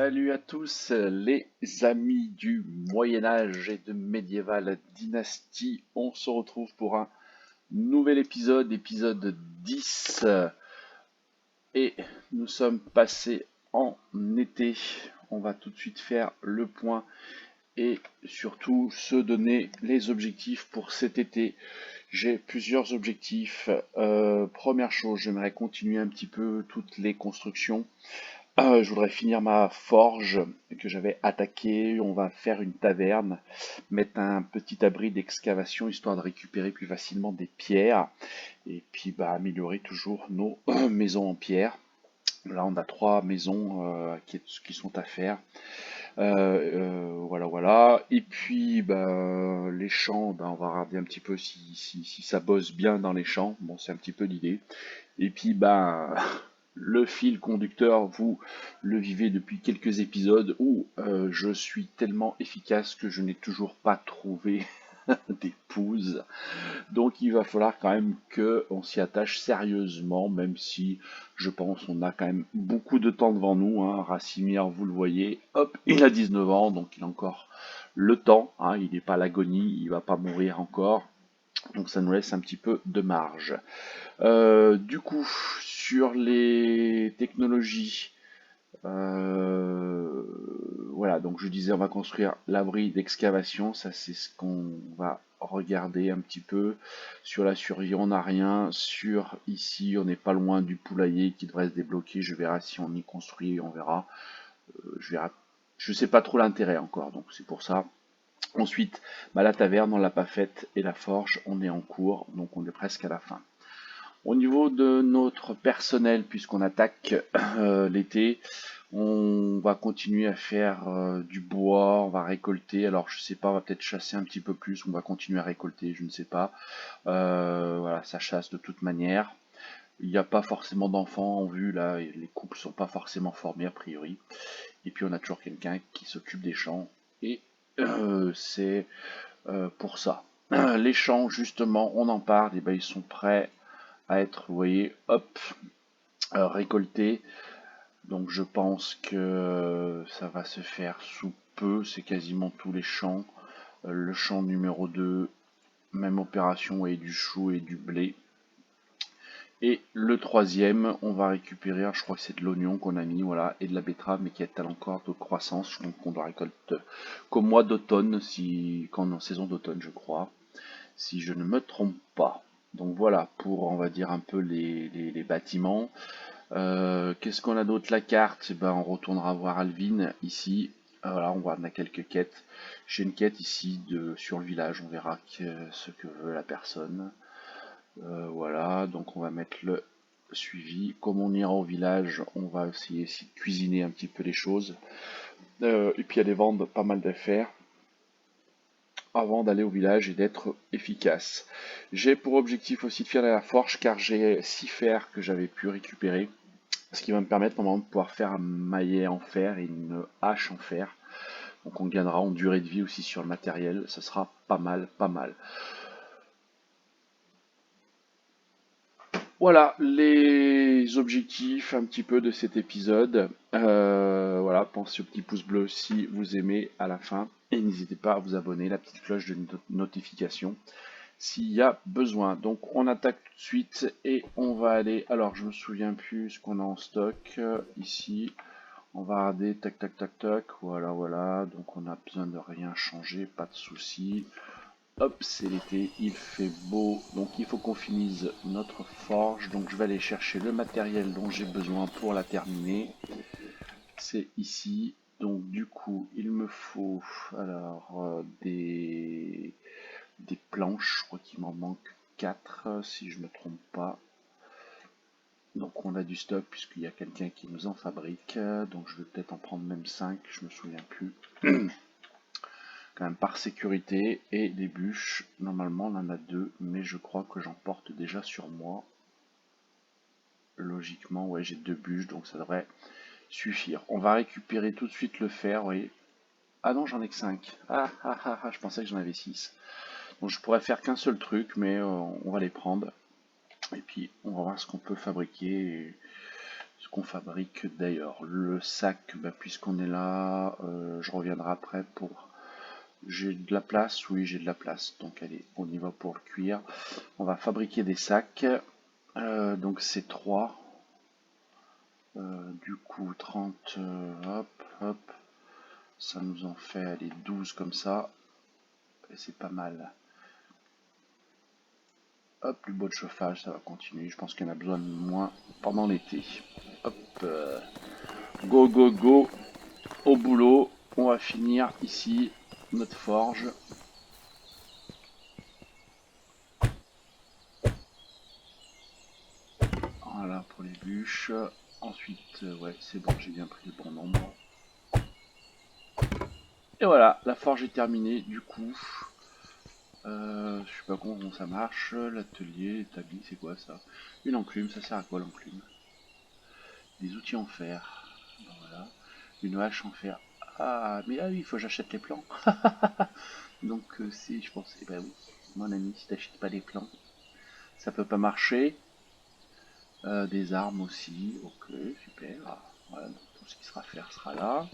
Salut à tous les amis du Moyen-Âge et de médiévale dynastie. On se retrouve pour un nouvel épisode, épisode 10. Et nous sommes passés en été. On va tout de suite faire le point et surtout se donner les objectifs pour cet été. J'ai plusieurs objectifs. Première chose, j'aimerais continuer un petit peu toutes les constructions. Je voudrais finir ma forge que j'avais attaquée. On va faire une taverne, mettre un petit abri d'excavation histoire de récupérer plus facilement des pierres et puis améliorer toujours nos maisons en pierre. Là, on a 3 maisons qui sont à faire. Voilà. Et puis, les champs, on va regarder un petit peu si ça bosse bien dans les champs. Bon, c'est un petit peu l'idée. Et puis, le fil conducteur, vous le vivez depuis quelques épisodes où je suis tellement efficace que je n'ai toujours pas trouvé d'épouse. Donc il va falloir quand même qu'on s'y attache sérieusement, même si je pense on a quand même beaucoup de temps devant nous. Racimir, vous le voyez, hop, il a 19 ans, donc il a encore le temps. Il n'est pas à l'agonie, il va pas mourir encore. Donc ça nous laisse un petit peu de marge. Du coup, sur les technologies, voilà, donc je disais, on va construire l'abri d'excavation, ça c'est ce qu'on va regarder un petit peu. Sur la survie, on n'a rien. Sur ici, on n'est pas loin du poulailler qui devrait se débloquer. Je verrai si on y construit, on verra. Je sais pas trop l'intérêt encore, donc c'est pour ça. Ensuite, la taverne, on l'a pas faite, et la forge, on est en cours, donc on est presque à la fin. Au niveau de notre personnel, puisqu'on attaque l'été, on va continuer à faire du bois, on va récolter. Alors je sais pas, on va peut-être chasser un petit peu plus, on va continuer à récolter, je ne sais pas. Voilà, ça chasse de toute manière. Il n'y a pas forcément d'enfants en vue, là, et les couples sont pas forcément formés a priori. Et puis on a toujours quelqu'un qui s'occupe des champs, et c'est pour ça. Les champs, justement, on en parle, et ils sont prêts à être, vous voyez, hop, récoltés. Donc je pense que ça va se faire sous peu, c'est quasiment tous les champs. Le champ numéro 2, même opération, et du chou et du blé. Et le troisième, on va récupérer, je crois que c'est de l'oignon qu'on a mis, voilà, et de la betterave, mais qui est encore de croissance, donc on doit récolter qu'au mois d'automne, quand on est en saison d'automne, je crois, si je ne me trompe pas. Donc voilà pour, on va dire, un peu les bâtiments. Qu'est-ce qu'on a d'autre? La carte, on retournera voir Alvin ici. Voilà, on a quelques quêtes. J'ai une quête ici sur le village, on verra ce que veut la personne. Voilà, donc on va mettre le suivi. Comme on ira au village, on va essayer de cuisiner un petit peu les choses. Et puis aller vendre pas mal d'affaires avant d'aller au village et d'être efficace. J'ai pour objectif aussi de faire la forge car j'ai 6 fers que j'avais pu récupérer. Ce qui va me permettre normalement de pouvoir faire un maillet en fer et une hache en fer. Donc on gagnera en durée de vie aussi sur le matériel. Ça sera pas mal, pas mal. Voilà les objectifs un petit peu de cet épisode. Voilà, pensez au petit pouce bleu si vous aimez à la fin. Et n'hésitez pas à vous abonner, la petite cloche de notification s'il y a besoin. Donc on attaque tout de suite et on va aller. Alors je me souviens plus ce qu'on a en stock ici. On va regarder, tac tac tac tac, voilà, donc on a besoin de rien changer, pas de souci. Hop, c'est l'été, il fait beau, donc il faut qu'on finisse notre forge, donc je vais aller chercher le matériel dont j'ai besoin pour la terminer. C'est ici, donc du coup il me faut alors des planches, je crois qu'il m'en manque 4 si je me trompe pas. Donc on a du stock puisqu'il y a quelqu'un qui nous en fabrique. Donc je vais peut-être en prendre même 5, je me souviens plus. Quand même par sécurité. Et les bûches, normalement on en a 2, mais je crois que j'en porte déjà sur moi. Logiquement, ouais, j'ai 2 bûches, donc ça devrait suffire. On va récupérer tout de suite le fer, vous voyez. Ah non, j'en ai que 5. Je pensais que j'en avais 6. Donc je pourrais faire qu'un seul truc, mais on va les prendre. Et puis on va voir ce qu'on peut fabriquer. ce qu'on fabrique d'ailleurs. Le sac, bah, puisqu'on est là, je reviendrai après pour... J'ai de la place? Oui, j'ai de la place. Donc allez, on y va pour le cuir. On va fabriquer des sacs. Donc c'est 3. Du coup, 30, hop, hop. Ça nous en fait, allez, 12 comme ça. Et c'est pas mal. Hop, le bol de chauffage, ça va continuer. Je pense qu'il y en a besoin de moins pendant l'été. Hop, go, go, go. Au boulot. On va finir ici notre forge. Voilà pour les bûches. Ensuite, ouais, c'est bon, j'ai bien pris le bon nombre. Et voilà, la forge est terminée. Du coup, je sais pas comment ça marche. L'atelier, l'établi, c'est quoi ça? Une enclume, ça sert à quoi l'enclume? Des outils en fer. Ben voilà. Une hache en fer. Ah, mais ah oui, il faut que j'achète les plans. Donc si, je pense, eh ben oui, mon ami, si t'achètes pas les plans, ça peut pas marcher. Des armes aussi, ok, super. Ah, voilà, donc tout ce qui sera faire sera là.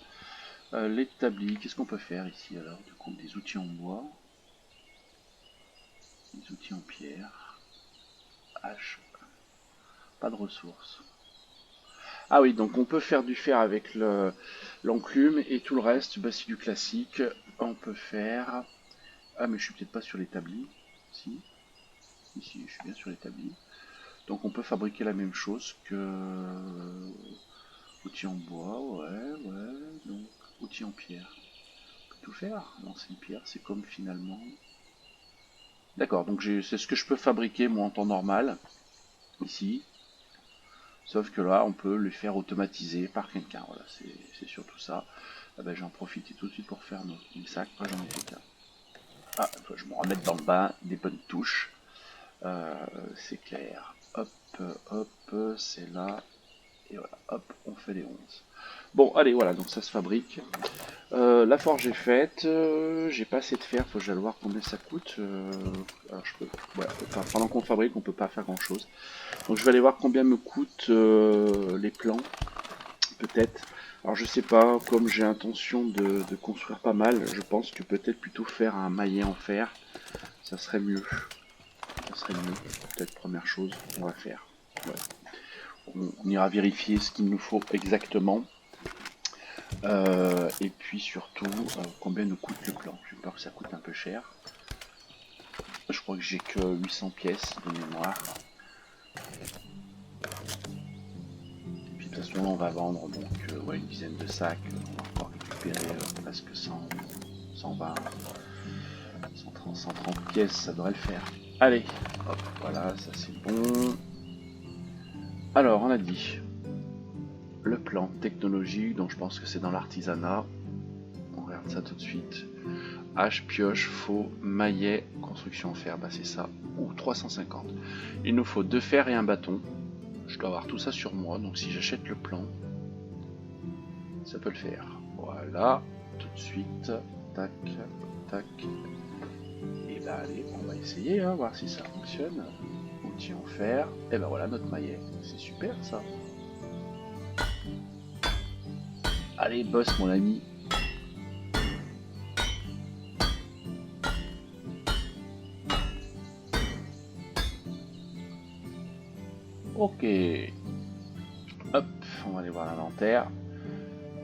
L'établi, qu'est-ce qu'on peut faire ici alors? Du coup, des outils en bois, des outils en pierre, hache, pas de ressources. Ah oui, donc on peut faire du fer avec l'enclume et tout le reste, bah, c'est du classique. On peut faire... Ah mais je suis peut-être pas sur l'établi. Si, ici je suis bien sur l'établi. Donc on peut fabriquer la même chose que outils en bois, ouais, donc outils en pierre. On peut tout faire, lancer une pierre, c'est comme finalement... D'accord, donc c'est ce que je peux fabriquer moi en temps normal, ici. Sauf que là, on peut le faire automatiser par quelqu'un, voilà, c'est surtout ça. Ah ben, j'en profite tout de suite pour faire mes sacs, moi j'en ai fait qu'un. Ah, faut que je me remette dans le bain, des bonnes touches. C'est clair. Hop, hop, c'est là. Et voilà, hop, on fait les 11. Bon, allez, voilà, donc ça se fabrique. La forge est faite. J'ai pas assez de fer, faut que j'aille voir combien ça coûte. Alors je peux, voilà, enfin, pendant qu'on fabrique, on peut pas faire grand chose. Donc je vais aller voir combien me coûtent les plans, peut-être. Alors je sais pas, comme j'ai intention de construire pas mal, je pense que peut-être plutôt faire un maillet en fer, ça serait mieux. Ça serait mieux, peut-être première chose qu'on va faire. Ouais. On ira vérifier ce qu'il nous faut exactement. Et puis surtout, combien nous coûte le plan. J'ai peur que ça coûte un peu cher. Je crois que j'ai que 800 pièces de mémoire. Et puis de toute façon, on va vendre donc ouais, une dizaine de sacs. On va pouvoir récupérer presque 120, 130, 130 pièces, ça devrait le faire. Allez, hop, voilà, ça c'est bon. Alors, on a dit le plan technologie, donc je pense que c'est dans l'artisanat. On regarde ça tout de suite. Hache, pioche, faux, maillet, construction en fer, bah c'est ça. Ouh, 350. Il nous faut 2 fers et un bâton. Je dois avoir tout ça sur moi, donc si j'achète le plan, ça peut le faire. Voilà, tout de suite. Tac, tac. Et bah allez, on va essayer, hein, voir si ça fonctionne. Outil en fer. Et bah voilà notre maillet. C'est super ça. Allez, boss mon ami. Ok. Hop, on va aller voir l'inventaire.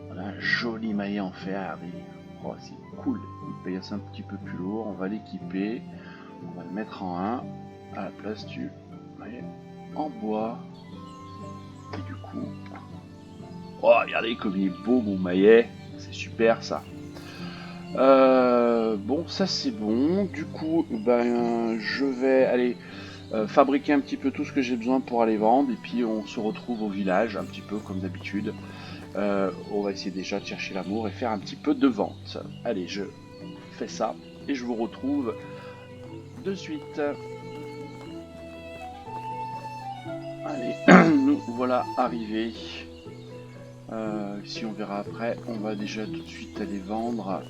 On a un joli maillet en fer. Oh, c'est cool. Il peut y être un petit peu plus lourd. On va l'équiper. On va le mettre en 1 à la place du maillet en bois. Et du coup... Oh, regardez comme il est beau mon maillet. C'est super ça. Bon, ça c'est bon. Du coup, ben, je vais aller fabriquer un petit peu tout ce que j'ai besoin pour aller vendre. Et puis on se retrouve au village, un petit peu comme d'habitude. On va essayer déjà de chercher l'amour et faire un petit peu de vente. Allez, je fais ça et je vous retrouve de suite. Allez, nous voilà arrivés. Si on verra après, on va déjà tout de suite aller vendre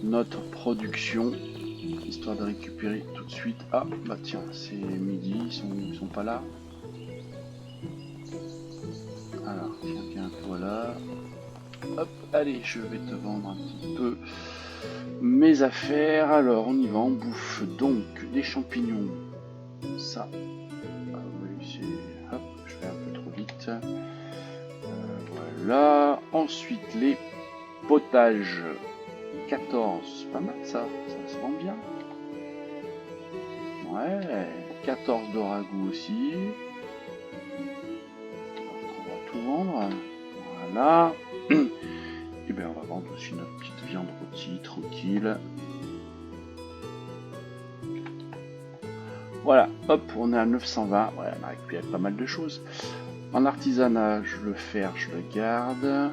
notre production, histoire de récupérer tout de suite. Ah, bah tiens, c'est midi, ils sont pas là. Alors, voilà. Hop, allez, je vais te vendre un petit peu mes affaires. Alors, on y va, on bouffe donc des champignons. Ça, oui, c'est... Hop, je vais un peu trop vite. Voilà. Ensuite, les potages. 14, pas mal ça, ça se vend bien. Ouais, 14 de ragoût aussi. On va tout vendre. Voilà. Et bien on va vendre aussi notre petite viande rôtie, tranquille. Voilà, hop, on est à 920. Ouais, on a récupéré pas mal de choses. En artisanat, le fer, je le garde.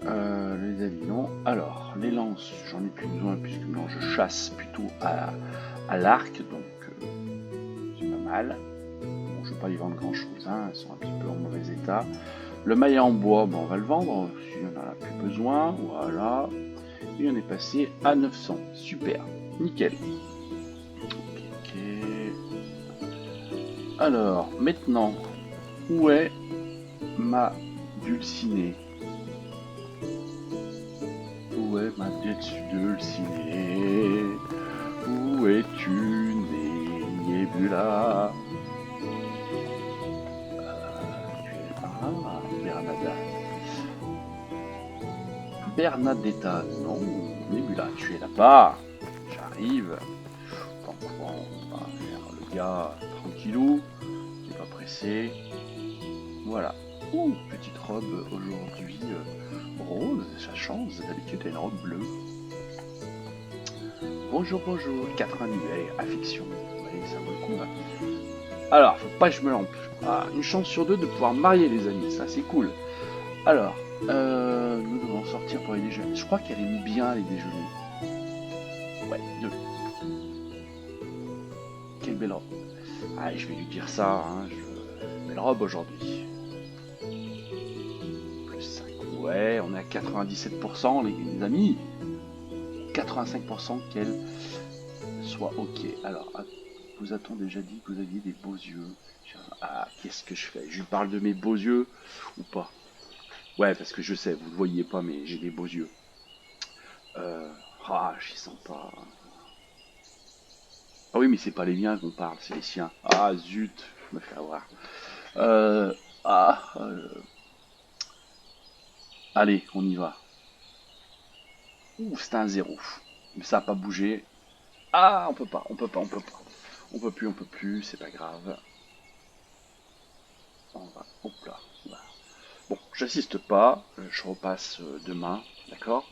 Les habits, non. Alors, les lances, j'en ai plus besoin puisque non, je chasse plutôt à l'arc, donc c'est pas mal. Bon, je ne vais pas y vendre grand chose, hein, elles sont un petit peu en mauvais état. Le maillet en bois, bon, on va le vendre si on n'en a plus besoin. Voilà. Et on est passé à 900. Super, nickel. Ok. Alors, maintenant, où est ma dulcinée? Où est ma dulcinée? Où es-tu né, Nebula? Tu es par là, Bernadetta, non, Nebula, tu es là-bas. J'arrive. En courant, on va faire le gars tranquillou, qui n'est pas pressé. Voilà. Ouh, petite robe aujourd'hui rose, ça change, d'habitude elle est une robe bleue. Bonjour, bonjour, 90, allez, affection, allez, ça vaut le coup. Hein. Alors, faut pas que je me lampe. Ah, une chance sur deux de pouvoir marier les amis, ça c'est cool. Alors, nous devons sortir pour les déjeuners. Je crois qu'elle aime bien les déjeuners. Ouais, deux. Quelle belle robe. Ah, je vais lui dire ça, hein, belle robe aujourd'hui. Plus 5. Ouais, on est à 97% les amis. 85% qu'elle soit ok. Alors, vous a-t-on déjà dit que vous aviez des beaux yeux? Ah, qu'est-ce que je fais? Je lui parle de mes beaux yeux ou pas? Ouais, parce que je sais, vous ne le voyez pas, mais j'ai des beaux yeux. Je sens pas. Ah oui, mais c'est pas les miens qu'on parle, c'est les siens. Ah zut, je me fais avoir. Euh, ah, allez, on y va. Ouh, c'était un zéro. Mais ça n'a pas bougé. Ah, on peut pas, on peut pas, on peut pas. On peut plus, c'est pas grave. On va, hop là, voilà. Bon, j'assiste pas, je repasse demain, d'accord?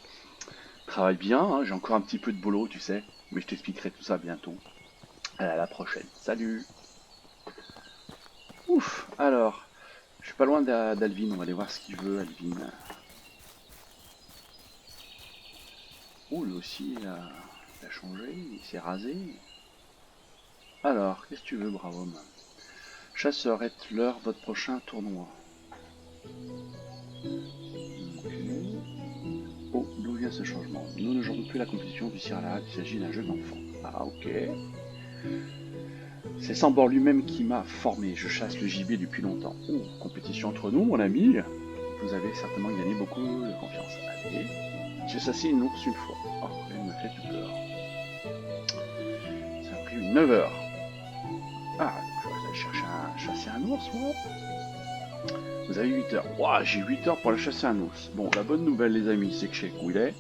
Travaille bien, hein, j'ai encore un petit peu de boulot, tu sais, mais je t'expliquerai tout ça bientôt. À la prochaine, salut! Ouf, alors, je suis pas loin d'Alvin, on va aller voir ce qu'il veut, Alvin. Oh, lui aussi, il a changé, il s'est rasé. Alors, qu'est-ce que tu veux, bravo homme? Chasseur, est-l'heure votre prochain tournoi? Oh, d'où vient ce changement? Nous ne jouerons plus la compétition du Sierra, il s'agit d'un jeu d'enfant. Ah, ok. C'est Sambor lui-même qui m'a formé, je chasse le gibier depuis longtemps. Oh, compétition entre nous, mon ami. Vous avez certainement gagné beaucoup de confiance. Allez, j'ai chassé une ours une fois. Oh, elle me fait peur. Ça a pris 9 heures. Ah, je vais aller chasser un ours, moi. Vous avez 8 heures. Ouah, j'ai 8 heures pour aller chasser un ours. Bon, la bonne nouvelle, les amis, c'est que je sais où il est.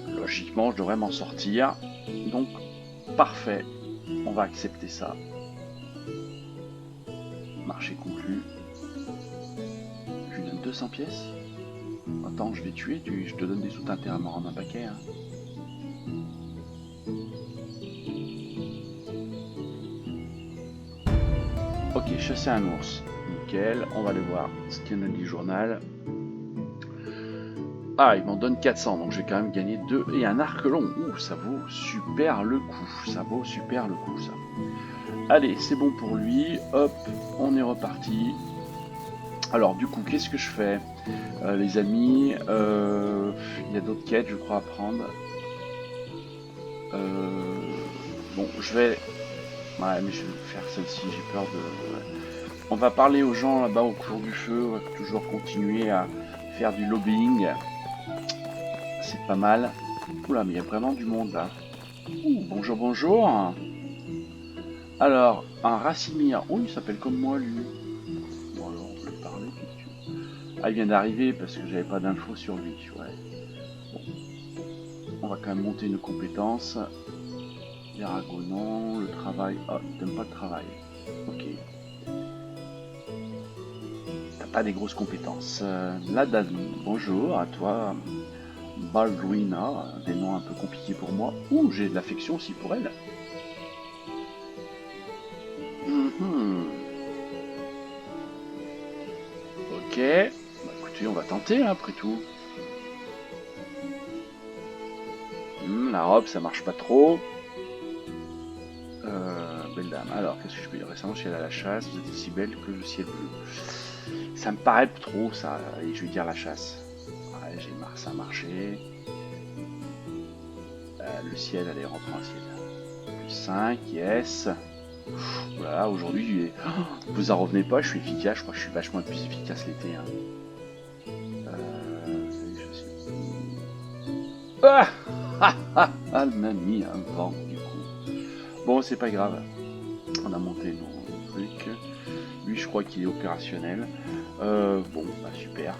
Logiquement, je devrais m'en sortir. Donc, parfait. On va accepter ça. Marché conclu. Je lui donne 200 pièces. Attends, je vais tuer, je te donne des sous, t'as intérêt à me rendre un paquet. Hein. Ok, chasser un ours. Nickel, on va aller voir ce qu'il y en a du journal. Ah, il m'en donne 400, donc j'ai quand même gagné 2 et un arc long. Ouh, ça vaut super le coup. Ça vaut super le coup, ça. Allez, c'est bon pour lui. Hop, on est reparti. Alors, du coup, qu'est-ce que je fais, les amis? Il y a d'autres quêtes, je crois, à prendre. Bon, je vais... Ouais, mais je vais faire celle-ci, j'ai peur de... Ouais. On va parler aux gens là-bas au cours du feu. On va toujours continuer à faire du lobbying. C'est pas mal. Oula, mais il y a vraiment du monde là. Ouh, bonjour, bonjour. Alors, un Racimir. Oh, il s'appelle comme moi, lui. Bon, alors, on peut lui parler. Ah, il vient d'arriver parce que j'avais pas d'infos sur lui. Ouais. Bon. On va quand même monter une compétence. Les ragots, non. Le travail. Ah, t'aimes pas le travail. Ok. T'as pas des grosses compétences. La dame. Bonjour à toi. Baldwina. Des noms un peu compliqués pour moi. Ouh, j'ai de l'affection aussi pour elle. Ok, bah, écoutez, on va tenter hein, après tout. La robe, ça marche pas trop. Belle dame. Alors, qu'est-ce que je peux dire? Récemment, je suis allé à la chasse. Vous êtes aussi belle que le ciel bleu. Ça me paraît trop, ça. Et je vais dire la chasse. Ouais, j'ai marre, ça a marché. Le ciel, allez, rentre en ciel. Plus 5, yes. Voilà, aujourd'hui, vous en revenez pas, je suis efficace. Je crois que je suis vachement plus efficace l'été. Hein. Ah, elle m'a mis un vent du coup. Bon, c'est pas grave. On a monté nos trucs. Lui, je crois qu'il est opérationnel. Bon, bah super.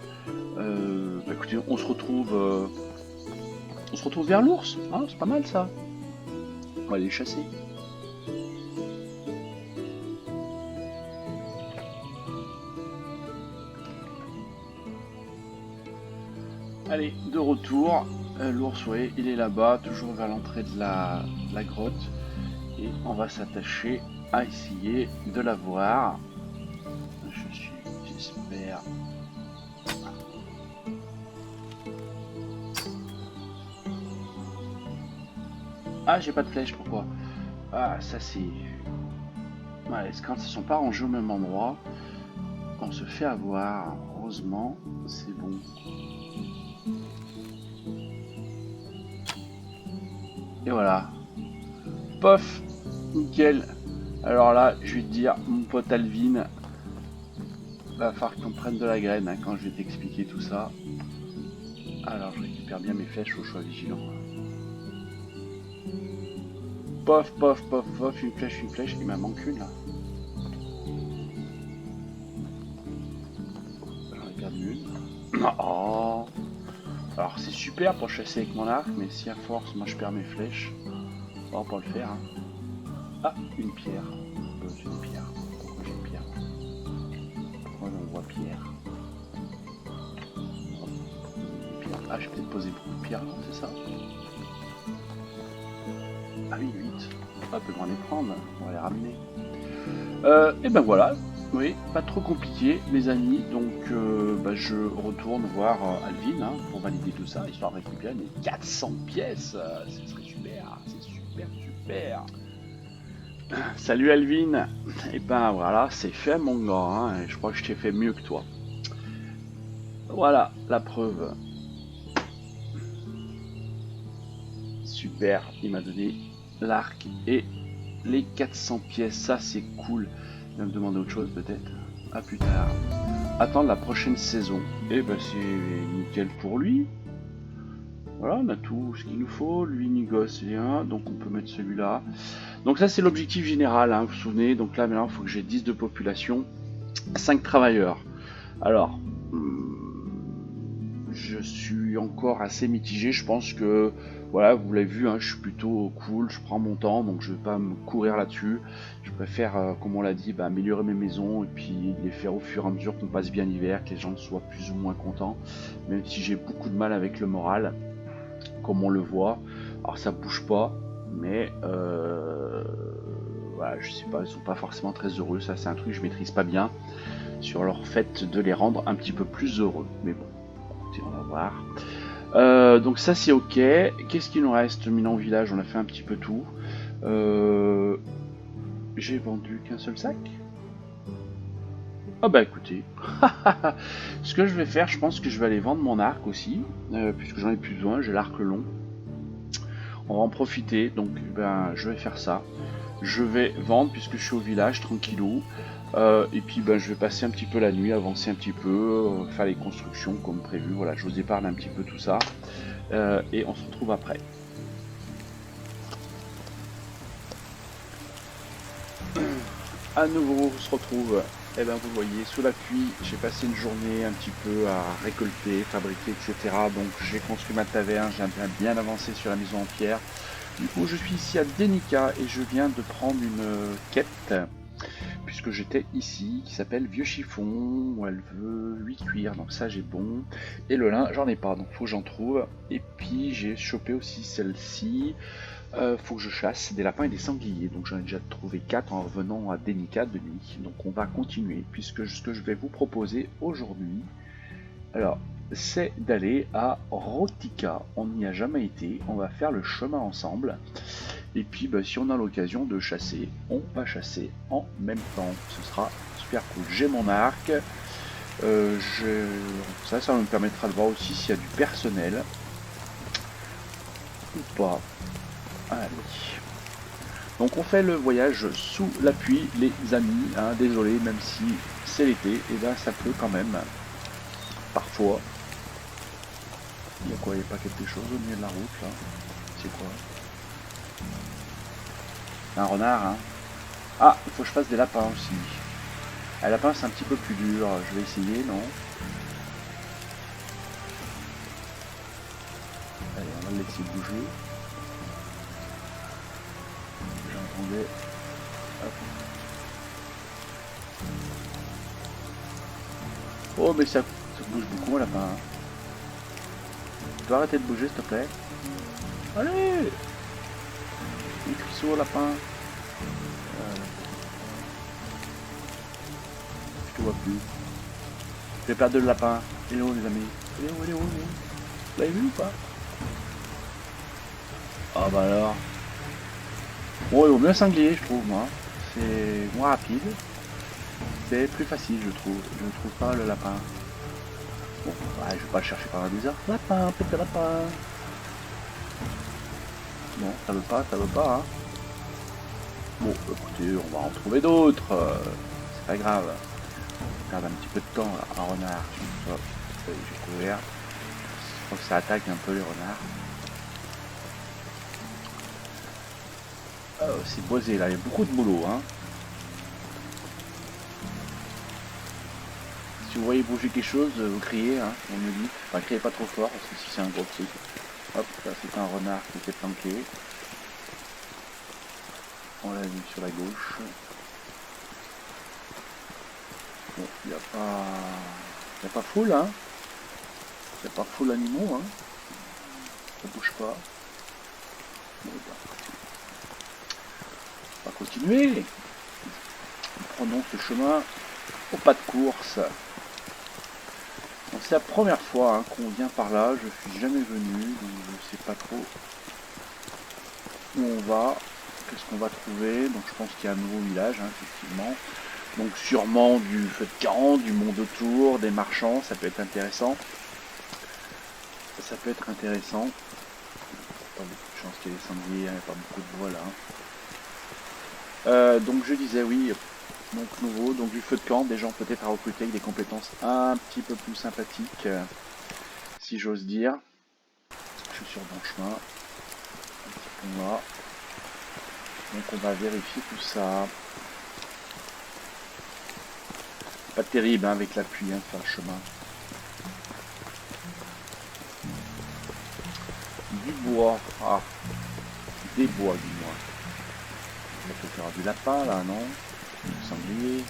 Bah écoutez, on se retrouve vers l'ours. Hein, c'est pas mal ça. On va aller les chasser. Allez, de retour. L'ours, ouais, il est là-bas, toujours vers l'entrée de la grotte. Et on va s'attacher à essayer de la voir. J'espère. Ah, j'ai pas de flèche, pourquoi? Ah, ça c'est... Ouais, quand ils sont pas rangés au même endroit, on se fait avoir. Heureusement, c'est bon. Et voilà. Pof, nickel. Alors là, je vais te dire, mon pote Alvin, va falloir qu'on prenne de la graine hein, quand je vais t'expliquer tout ça. Alors, je récupère bien mes flèches, faut que je sois vigilant. Pof, pof, pof, pof, une flèche, il m'en manque une là. J'en ai perdu une. Oh. Alors c'est super pour chasser avec mon arc, mais si à force moi je perds mes flèches, on va pas le faire. Hein. Ah, une pierre. J'ai une pierre. Pourquoi j'ai une pierre? Pourquoi on voit pierre? Ah, j'ai peut-être posé beaucoup de pierres, c'est ça? Ah oui, 8. Ah, peut m'en les prendre, on va les ramener. Et ben voilà, oui, pas trop compliqué, mes amis. Donc, bah, je retourne voir Alvin hein, pour valider tout ça, histoire de récupérer mes 400 pièces. Ce serait super, c'est super, super. Salut Alvin. Et ben voilà, c'est fait mon gars. Hein, et je crois que je t'ai fait mieux que toi. Voilà la preuve. Super, il m'a donné l'arc et les 400 pièces. Ça c'est cool. Il va me demander autre chose peut-être. À plus tard. Attendre la prochaine saison. Et ben c'est nickel pour lui. Voilà, on a tout ce qu'il nous faut. Lui, Nigos, vient. Donc on peut mettre celui-là. Donc ça c'est l'objectif général, hein, vous vous souvenez. Donc là maintenant il faut que j'ai 10 de population. 5 travailleurs. Alors, je suis encore assez mitigé. Je pense que, voilà, vous l'avez vu, hein, je suis plutôt cool. Je prends mon temps, donc je vais pas me courir là-dessus. Je préfère, comme on l'a dit, bah, améliorer mes maisons et puis les faire au fur et à mesure qu'on passe bien l'hiver, que les gens soient plus ou moins contents. Même si j'ai beaucoup de mal avec le moral, comme on le voit. Alors ça bouge pas, mais voilà, je sais pas, ils sont pas forcément très heureux. Ça, c'est un truc que je maîtrise pas bien sur leur fait de les rendre un petit peu plus heureux. Mais bon, écoutez, on va voir. Donc ça c'est ok. Qu'est-ce qu'il nous reste? Milan village, on a fait un petit peu tout. J'ai vendu qu'un seul sac. Ah bah écoutez, ce que je vais faire, je pense que je vais aller vendre mon arc aussi, puisque j'en ai plus besoin, j'ai l'arc long. On va en profiter, donc ben, je vais faire ça. je vais vendre puisque je suis au village tranquillou. Et puis ben, je vais passer un petit peu la nuit, avancer un petit peu, faire les constructions comme prévu. Voilà, je vous épargne un petit peu tout ça. Et on se retrouve après. À nouveau, on se retrouve. Et ben vous voyez, sous la pluie, j'ai passé une journée un petit peu à récolter, fabriquer, etc. Donc j'ai construit ma taverne, j'ai bien avancé sur la maison en pierre. Du coup, je suis ici à Denica et je viens de prendre une quête, puisque j'étais ici, qui s'appelle Vieux Chiffon, où elle veut 8 cuirs, donc ça j'ai bon. Et le lin, j'en ai pas, donc faut que j'en trouve. Et puis j'ai chopé aussi celle-ci. Faut que je chasse des lapins et des sangliers, donc j'en ai déjà trouvé 4 en revenant à Denica de nuit. Donc on va continuer, puisque ce que je vais vous proposer aujourd'hui, alors c'est d'aller à Rotica. On n'y a jamais été, on va faire le chemin ensemble. Et puis bah, si on a l'occasion de chasser, on va chasser en même temps. Ce sera super cool. J'ai mon arc. Ça me permettra de voir aussi s'il y a du personnel ou pas. Allez. Donc on fait le voyage sous la pluie, les amis. Hein, désolé, même si c'est l'été, et ben ça pleut quand même. Parfois. Il y a quoi? Il n'y a pas quelque chose au milieu de la route là? C'est quoi? Un renard, hein? Ah, il faut que je fasse des lapins aussi. Un lapin c'est un petit peu plus dur. Je vais essayer, non? Allez, on va le laisser bouger. J'entendais. Hop. Oh, mais ça bouge beaucoup, un lapin. Hein. Tu peux arrêter de bouger, s'il te plaît? Allez! Les cuisseaux, lapin. Je te vois plus. Je vais perdre le lapin. Il est où, les amis? Il est où, il est où, il est où? Vous l'avez vu ou pas? Ah bah alors. Bon, il vaut mieux un sanglier, je trouve, moi. C'est moins rapide. C'est plus facile, je trouve. Je ne trouve pas le lapin. Bon, ouais, je vais pas le chercher pendant des heures. Lapin, petit lapin. Non, ça veut pas, hein. Bon, écoutez, on va en trouver d'autres. C'est pas grave. On perd un petit peu de temps, là. Un renard. Hop, j'ai couvert. Je crois que ça attaque un peu les renards. Oh, c'est boisé là, il y a beaucoup de boulot, hein. Si vous voyez bouger quelque chose, vous criez, hein, on me dit. Enfin, criez pas trop fort, parce que si c'est un gros truc. Hop, là c'est un renard qui était planqué. On l'a vu sur la gauche. Bon, il n'y a pas... Il n'y a pas full, hein. Il n'y a pas full animaux, hein. Ça bouge pas. Bon, bah. On va continuer. Prenons ce chemin au pas de course. C'est la première fois hein, qu'on vient par là, je suis jamais venu, donc je sais pas trop où on va, qu'est-ce qu'on va trouver. Donc je pense qu'il y a un nouveau village, hein, effectivement. Donc sûrement du feu de camp, du monde autour, des marchands, ça peut être intéressant. Ça peut être intéressant. Pas beaucoup de chance qu'il y ait des sangliers, il n'y a pas beaucoup de bois là. Donc je disais oui. Donc nouveau, donc du feu de camp, des gens peut-être à recruter avec des compétences un petit peu plus sympathiques, si j'ose dire. Je suis sur le bon chemin. Un petit peu là. Donc on va vérifier tout ça. Pas terrible hein, avec la pluie, hein, faire le chemin. Du bois. Ah. Des bois du moins. Ça peut faire du lapin là, non? Du sanglier.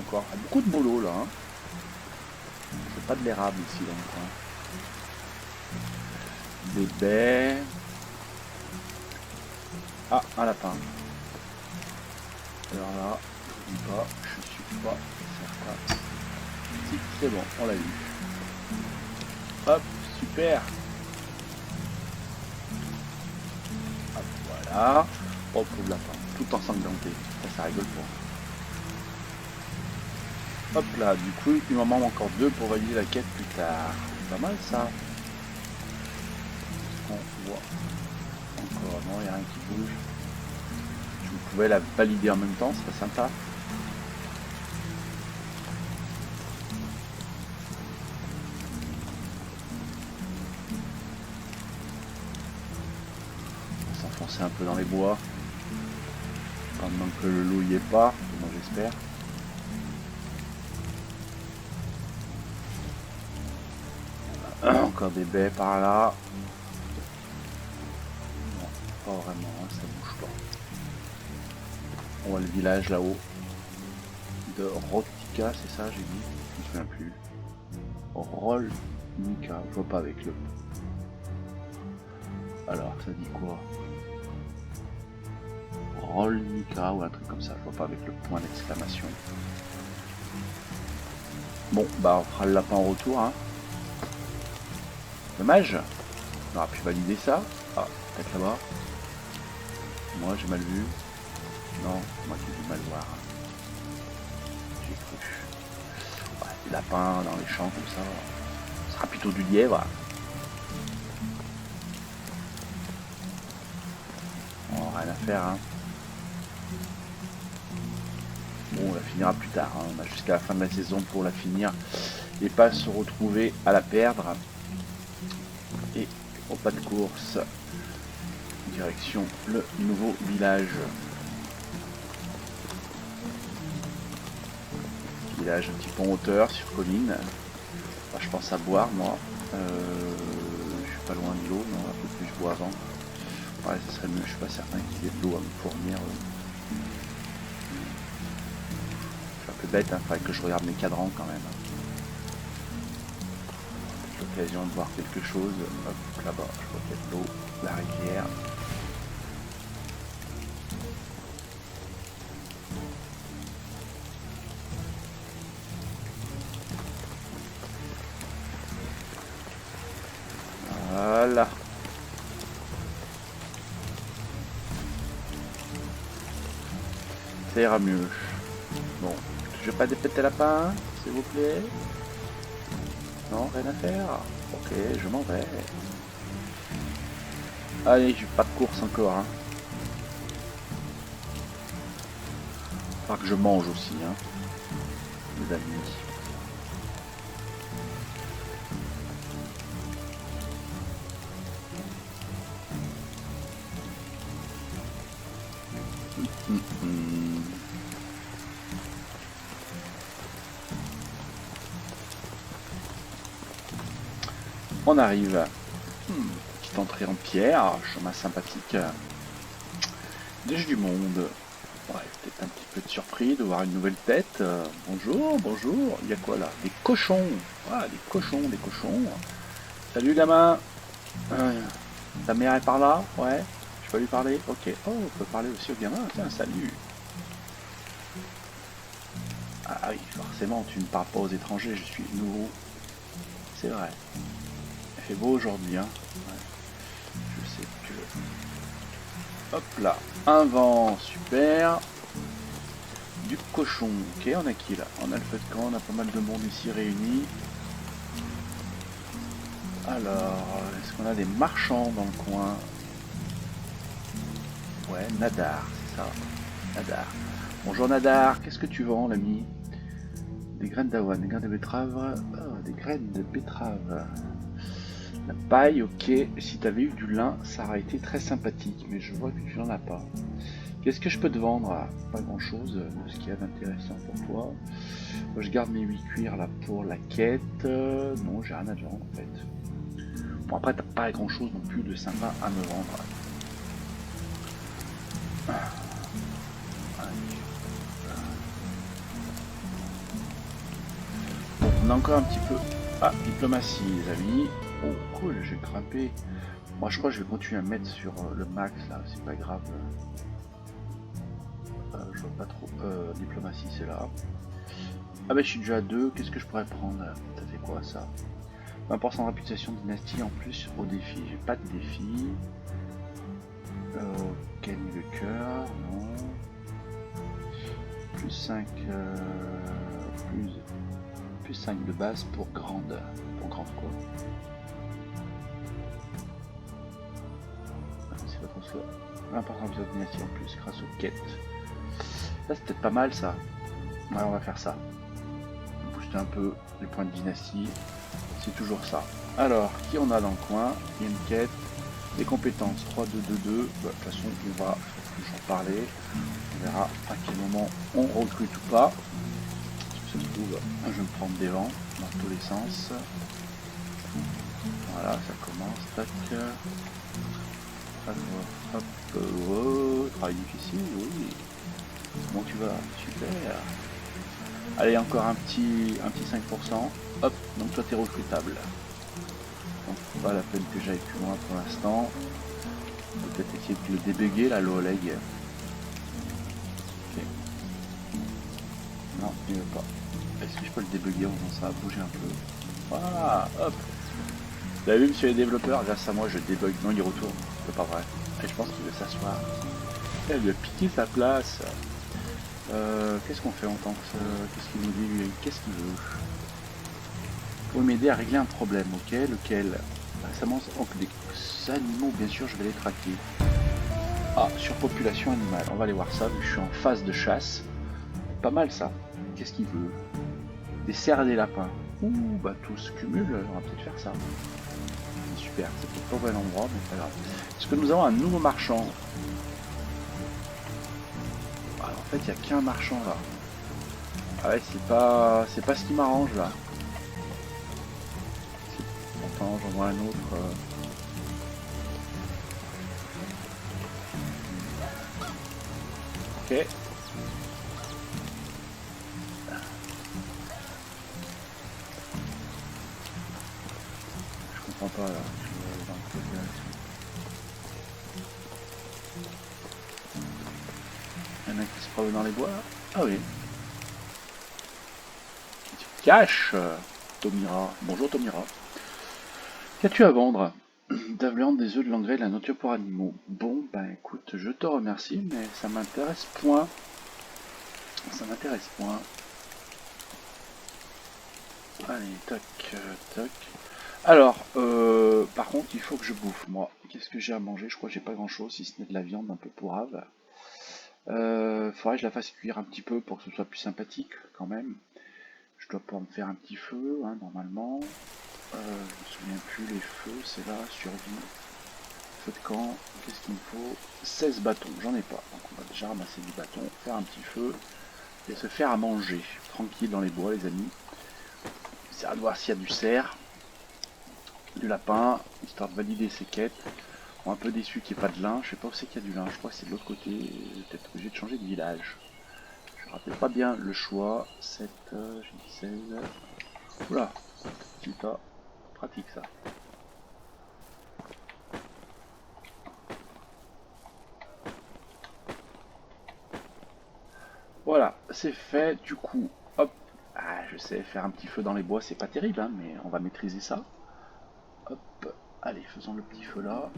Encore beaucoup de boulot là. Hein. C'est pas de l'érable ici dans le coin. Des baies. Ah, un lapin. Alors là, je ne dis pas, je suis pas certain. Si, c'est bon, on l'a eu. Hop, super. Hop, voilà. Oh, pauvre lapin, tout ensanglanté. Ça rigole pas. Hop là, du coup, il m'en manque encore 2 pour valider la quête plus tard. C'est pas mal ça. On vois. Encore, non, il n'y a rien qui bouge. Je pouvais la valider en même temps, ce serait sympa. On va s'enfoncer un peu dans les bois. Pendant que le loup y est pas, moi j'espère. Encore des baies par là. Non, pas vraiment, hein, ça bouge pas. On voit le village là-haut. De Rotika, c'est ça j'ai dit? Je me souviens plus. Rolnika, je vois pas avec le. Alors, ça dit quoi? Rolnika ou un truc comme ça, je vois pas avec le point d'exclamation. Bon, bah on fera le lapin en retour, hein. Dommage. On aura pu valider ça. Ah, peut-être là-bas. Moi j'ai mal vu. Non, moi qui ai du mal voir. J'ai cru. Ouais, des lapins dans les champs comme ça. Ce sera plutôt du lièvre. Bon, rien à faire, hein. Bon, on la finira plus tard, hein. On a jusqu'à la fin de la saison pour la finir et pas se retrouver à la perdre. Et au pas de course, direction le nouveau village. Village un petit peu en hauteur sur colline. Enfin, je pense à boire moi. Je suis pas loin de l'eau, mais un peu plus je bois avant. Ouais, ça serait mieux, je suis pas certain qu'il y ait de l'eau à me fournir. C'est un peu bête, hein, faudrait que je regarde mes cadrans quand même. J'ai l'occasion de voir quelque chose. Hop, là-bas, je vois qu'il y a de l'eau, la rivière. Voilà. Ça ira mieux. Bon, je vais pas des péter lapin, s'il vous plaît. Non, rien à faire. Ok, je m'en vais. Allez, j'ai pas de course encore. Hein. Faut que je mange aussi, hein, les amis. On arrive. Petite entrée en pierre, chemin sympathique. Déjà du monde. Ouais, peut-être un petit peu de surpris de voir une nouvelle tête. Bonjour, bonjour. Il y a quoi là? Des cochons. Ah, des cochons, des cochons. Salut gamin. Ta mère est par là? Ouais. Je peux lui parler? Ok. Oh, on peut parler aussi au gamin. Tiens, salut. Ah oui, forcément, tu ne parles pas aux étrangers. Je suis nouveau. C'est vrai. Il fait beau aujourd'hui, hein. Ouais. Je sais que... Hop là. Un vent, super. Du cochon. Ok, on a qui là? On a le feu de camp, on a pas mal de monde ici réuni. Alors, est-ce qu'on a des marchands dans le coin? Ouais, Nadar, c'est ça. Nadar. Bonjour Nadar, qu'est-ce que tu vends l'ami? Des graines d'avoine, des graines de betterave. Oh, des graines de betterave. La paille, ok. Si tu avais eu du lin, ça aurait été très sympathique, mais je vois que tu n'en as pas. Qu'est-ce que je peux te vendre? Pas grand chose de ce qu'il y a d'intéressant pour toi. Je garde mes 8 cuirs là pour la quête. Non, j'ai rien à te vendre en fait. Bon, après, t'as pas grand chose non plus de sympa à me vendre. Bon, on a encore un petit peu. Ah, diplomatie, les amis. Oh, cool, j'ai grimpé. Moi, je crois que je vais continuer à mettre sur le max là, c'est pas grave. Je vois pas trop. Diplomatie, c'est là. Ah, bah, je suis déjà à 2. Qu'est-ce que je pourrais prendre? Ça fait quoi ça? 20% de réputation dynastie en plus au défi. J'ai pas de défi. Gagner le cœur, non. Plus 5 plus 5 de base pour grande. Pour grande quoi. 20% de dynastie en plus grâce aux quêtes. Ça c'est peut-être pas mal ça. Ouais, on va faire ça. Booster un peu les points de dynastie. C'est toujours ça. Alors, qui on a dans le coin? Il y a une quête. Des compétences 3, 2, 2, 2. De toute façon, on va toujours parler. On verra à quel moment on recrute ou pas. Si ça se trouve, je vais me prendre des vents dans tous les sens. Voilà, ça commence. Tac. Hop, oh, travail difficile, oui. Comment tu vas? Super. Allez, encore un petit 5%. Hop, donc toi t'es recrutable. Donc pas la peine que j'aille plus loin pour l'instant. Peut-être essayer de le débugger là, le Oleg. Ok. Non, il veut pas. Est-ce que je peux le débugger en faisant ça à bouger un peu? Voilà, hop. Vous avez vu, monsieur les développeurs, grâce à moi je débug. Non, il retourne, c'est pas vrai. Et je pense qu'il veut s'asseoir. Il lui a piqué sa place. Qu'est-ce qu'on fait en tant que... Qu'est-ce qu'il nous dit lui? Qu'est-ce qu'il veut? Pour m'aider à régler un problème, ok? Lequel? Récemment, des animaux, bien sûr, je vais les traquer. Ah, surpopulation animale. On va aller voir ça, vu que je suis en phase de chasse. Pas mal ça. Qu'est-ce qu'il veut? Des cerfs et des lapins. Ouh, bah tout se cumule, on va peut-être faire ça. Super, c'est peut-être pas au bon endroit, mais pas grave. Est-ce que nous avons un nouveau marchand? Alors, en fait, il n'y a qu'un marchand là. Ah ouais, c'est pas ce qui m'arrange là. Pourtant, j'en vois un autre. Ok. Je comprends pas là. Il y en a qui se promènent dans les bois. Ah oui. Qui se cache, Tomira. Bonjour Tomira. Qu'as-tu à vendre? De la viande, des œufs, de l'engrais, de la nourriture pour animaux. Bon, ben écoute, je te remercie, mais ça m'intéresse point. Ça m'intéresse point. Allez, tac, tac. Alors, par contre, il faut que je bouffe, moi. Qu'est-ce que j'ai à manger? Je crois que j'ai pas grand-chose, si ce n'est de la viande un peu pourrave. Faudrait que je la fasse cuire un petit peu pour que ce soit plus sympathique, quand même. Je dois pouvoir me faire un petit feu, hein, normalement. Je me souviens plus, les feux, c'est là, survie. Feu de camp, qu'est-ce qu'il me faut? 16 bâtons, j'en ai pas. Donc on va déjà ramasser du bâton, faire un petit feu et se faire à manger. Tranquille dans les bois, les amis. Essayera de voir s'il y a du cerf, du lapin, histoire de valider ces quêtes. Bon, un peu déçu qu'il n'y ait pas de lin. Je sais pas où c'est qu'il y a du lin, je crois que c'est de l'autre côté. Peut-être obligé de changer de village. Je me rappelle pas bien le choix. 7, j'ai dit 16. Oula, c'est pas pratique ça. Voilà, c'est fait. Du coup, hop. Ah, je sais, faire un petit feu dans les bois, c'est pas terrible, hein, mais on va maîtriser ça. Hop. Allez, faisons le petit feu là.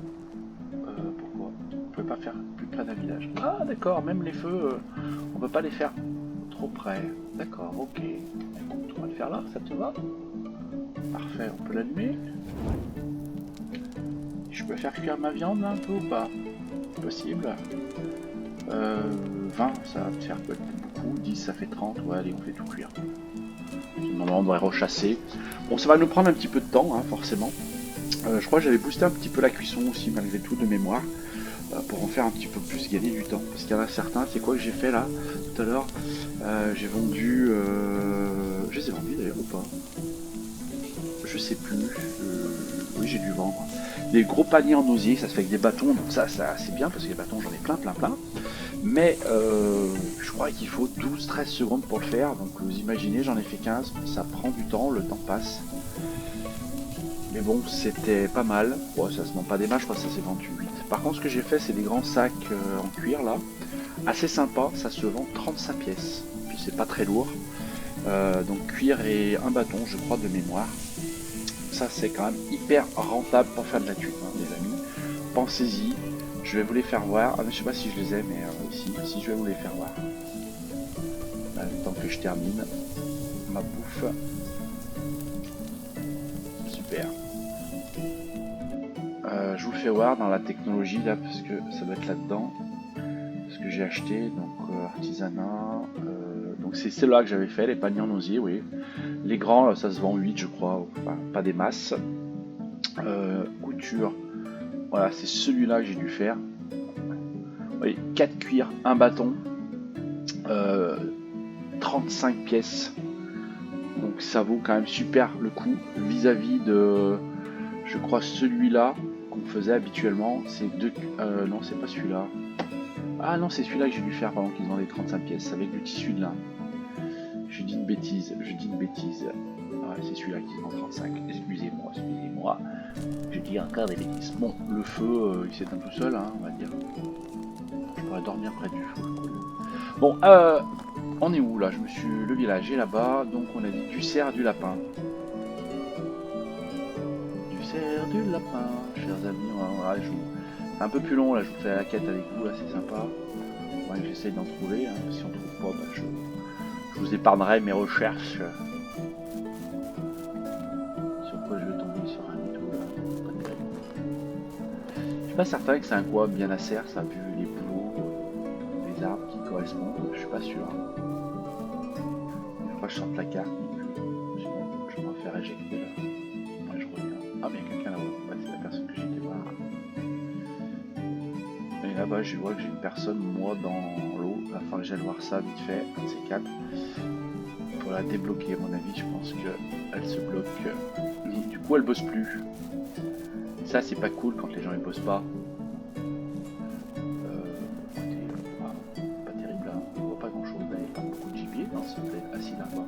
Pourquoi? On peut pas faire plus près d'un village. Ah, d'accord, même les feux, on peut pas les faire trop près. D'accord, ok. Écoute, on va le faire là, ça te va? Parfait, on peut l'allumer. Je peux faire cuire ma viande un peu ou pas? Possible. 20, ça va te faire peut-être beaucoup. 10, ça fait 30. Ouais, allez, on fait tout cuire. Normalement, on devrait rechasser. Bon, ça va nous prendre un petit peu de temps, hein, forcément. Je crois que j'avais boosté un petit peu la cuisson aussi, malgré tout, de mémoire. Pour en faire un petit peu plus gagner du temps. Parce qu'il y en a certains, c'est quoi que j'ai fait là, tout à l'heure? J'ai vendu... Je les ai vendus d'ailleurs ou pas? Je sais plus. Oui, j'ai dû vendre. Des gros paniers en osier, ça se fait avec des bâtons, donc ça c'est bien, parce que les bâtons, j'en ai plein. Mais je crois qu'il faut 12-13 secondes pour le faire, donc vous imaginez, j'en ai fait 15, ça prend du temps, le temps passe. Mais bon, c'était pas mal. Bon, ça se vend pas des masses, je crois que ça s'est vendu 8. Par contre, ce que j'ai fait, c'est des grands sacs en cuir là. Assez sympa, ça se vend 35 pièces. Puis c'est pas très lourd. Donc cuir et un bâton, je crois, de mémoire. Ça, c'est quand même hyper rentable pour faire de la thune, hein, les amis. Pensez-y. Je vais vous les faire voir. Ah, mais je sais pas si je les ai, mais si je vais vous les faire voir. Là, le temps que je termine ma bouffe. je vous le fais voir dans la technologie là, parce que ça doit être là-dedans. Ce que j'ai acheté, donc artisanat. Donc c'est celle-là que j'avais fait, les paniers en osier, oui. Les grands, ça se vend 8 je crois, enfin, pas des masses. Couture, voilà, c'est celui-là que j'ai dû faire. Vous voyez, 4 cuirs, un bâton, 35 pièces. Donc ça vaut quand même super le coup vis-à-vis de, je crois, celui-là qu'on faisait habituellement. C'est deux, non, c'est pas celui-là. Ah non, c'est celui-là que j'ai dû faire pendant qu'ils vendaient 35 pièces avec le tissu de lin. Je dis une bêtise. Ouais, c'est celui-là qui se vend 35. Excusez-moi. Je dis encore des bêtises. Bon, le feu, il s'éteint tout seul, hein, on va dire. Je pourrais dormir près du feu. Bon, on est où là? Le village est là-bas, donc on a dit du cerf, du lapin. Du cerf, du lapin, chers amis, voilà, c'est un peu plus long là, je vous fais la quête avec vous, là c'est sympa. Ouais, j'essaye d'en trouver, hein. Si on trouve pas, bah, je vous épargnerai mes recherches. Sur quoi je vais tomber sur un mytho là. Je suis pas certain que c'est un bois bien acer, ça, vu les bouleaux, les arbres qui correspondent, je suis pas sûr. Je crois que je sorte la carte, je vais m'en faire éjecter là. Ouais, je reviens. Ah, mais il y a quelqu'un là-haut, ouais, c'est la personne que j'ai été voir. Et là-bas, je vois que j'ai une personne, moi, dans l'eau. Il va falloir que j'aille voir ça vite fait, un de ces quatre. Pour la débloquer, à mon avis, je pense qu'elle se bloque. Mais du coup, elle bosse plus. Ça, c'est pas cool quand les gens ils bossent pas. Pas terrible, là. On voit pas grand-chose. Il n'y a pas beaucoup de gibier dans ce bled. Ah si, là-bas.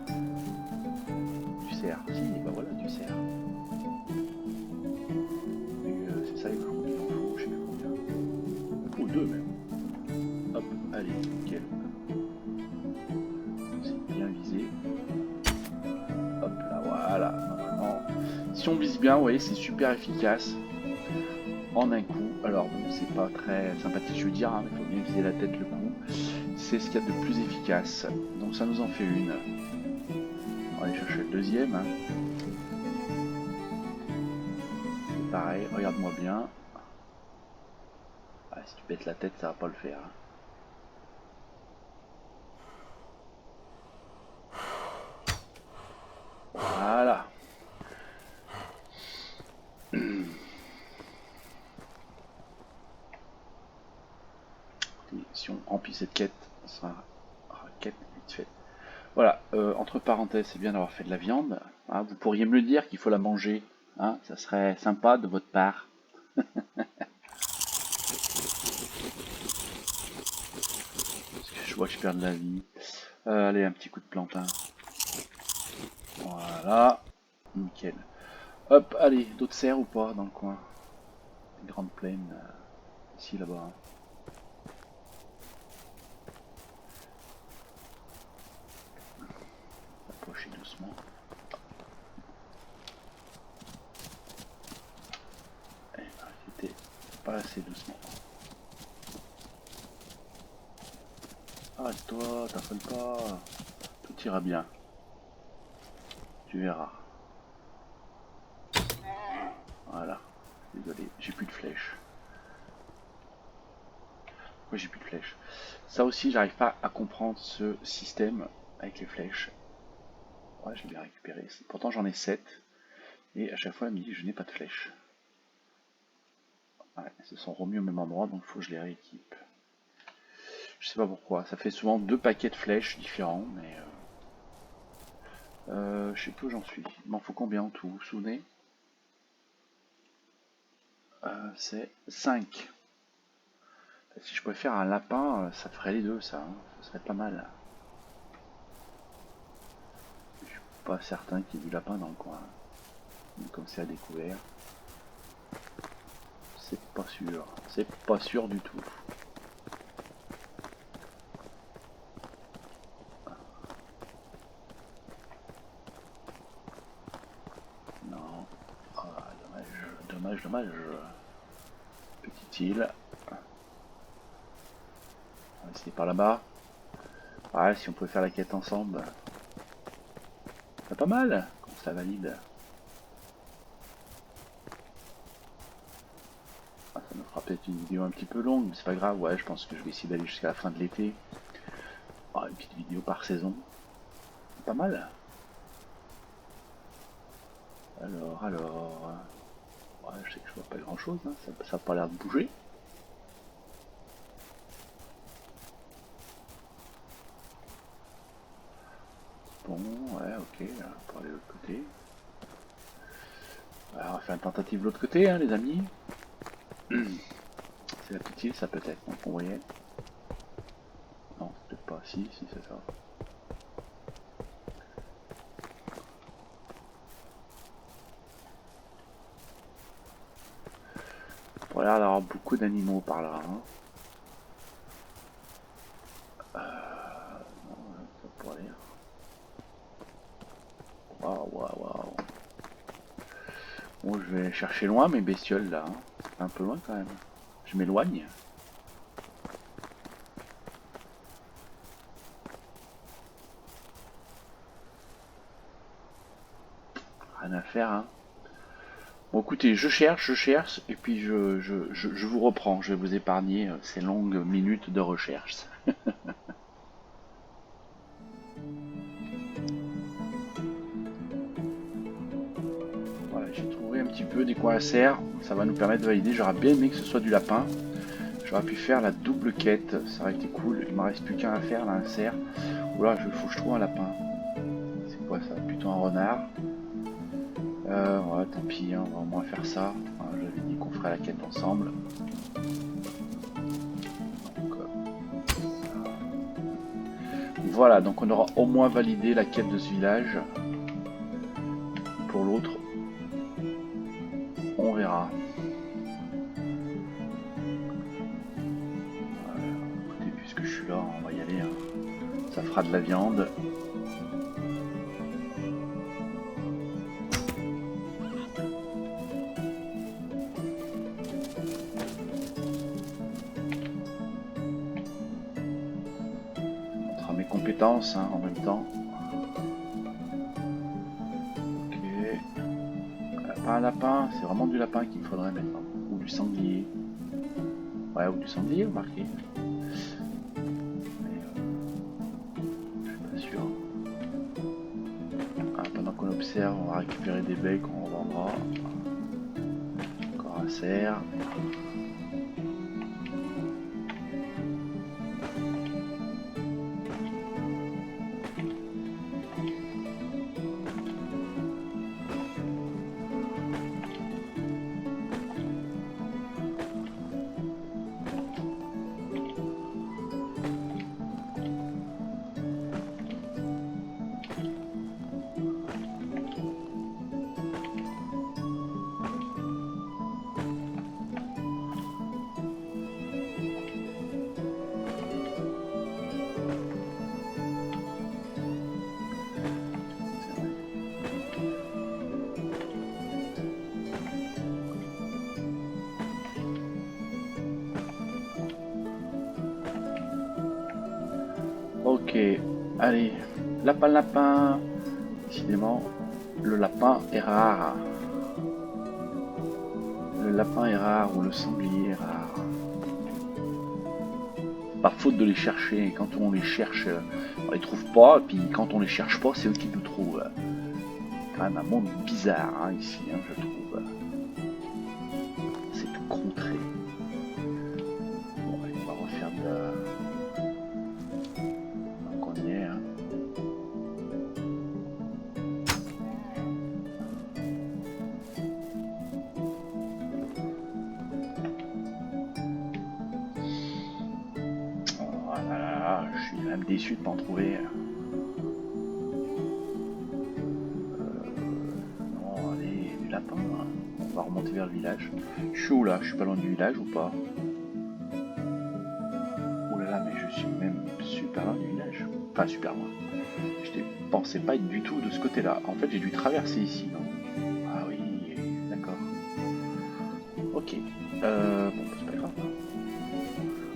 Du cerf. Si, bah voilà, du cerf. C'est ça les clous qu'il en faut, je sais plus combien. Il faut 2 même. Hop, allez, nickel. C'est bien visé. Hop là, voilà, normalement. Si on vise bien, vous voyez, c'est super efficace. En un coup. Alors bon, c'est pas très sympathique, je veux dire, hein, il faut bien viser la tête le coup. C'est ce qu'il y a de plus efficace. Donc ça nous en fait une. On va aller chercher le deuxième. Hein. C'est pareil, regarde-moi bien. Ah, si tu pètes la tête, ça va pas le faire. Hein. Voilà. Si on remplit cette quête, ça sera quête vite fait. Voilà, entre parenthèses, c'est bien d'avoir fait de la viande. Hein, vous pourriez me le dire qu'il faut la manger. Hein, ça serait sympa de votre part. Parce que je vois que je perds de la vie. Allez, un petit coup de plantain. Voilà. Nickel. Hop, allez, d'autres cerfs ou pas dans le coin? Les grandes plaines. Ici, là-bas. Hein. Approchez doucement. Eh ben, c'était pas assez doucement. Arrête-toi, t'affole pas. Tout ira bien. Tu verras. Voilà. Désolé, j'ai plus de flèches. Pourquoi j'ai plus de flèches? Ça aussi, j'arrive pas à comprendre ce système avec les flèches. Ouais, j'ai bien récupéré. Pourtant, j'en ai 7. Et à chaque fois, elle me dit que je n'ai pas de flèches. Ouais, elles se sont remis au même endroit, donc il faut que je les rééquipe. Je sais pas pourquoi. Ça fait souvent 2 paquets de flèches différents, mais... je sais plus où j'en suis. Il m'en faut combien en tout, vous vous souvenez? C'est 5. Si je pouvais faire un lapin, ça ferait les deux, ça. Hein. Ça serait pas mal. Je suis pas certain qu'il y ait du lapin dans le coin. Comme c'est à découvert. C'est pas sûr. C'est pas sûr du tout. Non. Ah, dommage. Petite île. On va essayer par là-bas. Ouais, si on pouvait faire la quête ensemble. C'est pas mal. Quand ça valide. Ça nous fera peut-être une vidéo un petit peu longue, mais c'est pas grave. Ouais, je pense que je vais essayer d'aller jusqu'à la fin de l'été. Oh, une petite vidéo par saison. Pas mal. Alors. Ouais, je sais que je vois pas grand chose, hein. Ça a pas l'air de bouger. Bon, ouais, ok, pour aller de l'autre côté. Alors, on va faire une tentative de l'autre côté, hein, les amis. C'est la petite île, ça peut-être, donc on voyait. Non, peut-être pas, si c'est ça. Pour l'air d'avoir beaucoup d'animaux par là. Hein. Non, ça pourrait aller. Waouh. Bon, je vais chercher loin mes bestioles là. Hein. Un peu loin quand même. Je m'éloigne. Rien à faire. Hein. Bon, écoutez, je cherche, et puis je vous reprends. Je vais vous épargner ces longues minutes de recherche. Voilà, j'ai trouvé un petit peu des coins à serre. Ça va nous permettre de valider. J'aurais bien aimé que ce soit du lapin. J'aurais pu faire la double quête. Ça aurait été cool. Il me reste plus qu'un à faire, là, un cerf. Oula, il faut que je trouve un lapin. C'est quoi ça? Plutôt un renard. Ouais, tant pis, hein, on va au moins faire ça. Hein, j'avais dit qu'on ferait la quête ensemble. Donc, voilà, donc on aura au moins validé la quête de ce village. Pour l'autre, on verra. Écoutez, puisque je suis là, on va y aller. Hein. Ça fera de la viande. Mes compétences hein, en même temps. Ok. Pas un lapin, c'est vraiment du lapin qu'il me faudrait maintenant. Ou du sanglier. Ouais, ou du sanglier, remarquez. Mais je suis pas sûr. Ah, pendant qu'on observe, on va récupérer des baies qu'on revendra. Encore un cerf. Ok, allez, lapin. Décidément, le lapin est rare. Le lapin est rare ou le sanglier est rare. Par faute de les chercher. Et quand on les cherche, on les trouve pas. Et puis quand on les cherche pas, c'est eux qui nous trouvent. Quand même un monde bizarre hein, ici, hein, je trouve. C'est tout contré. Bon, allez, on va refaire de... Donc on y est. Hein. Oh là là, je suis même déçu de ne pas en trouver. Non, allez, du lapin. Hein. On va remonter vers le village. Je suis où là? Je suis pas loin du village ou pas? Oh là là, mais je suis même super loin du village. Enfin, super loin. Je ne pensais pas être du tout de ce côté-là. En fait, j'ai dû traverser ici, non? Ah oui, d'accord. Ok. Bon, c'est pas grave.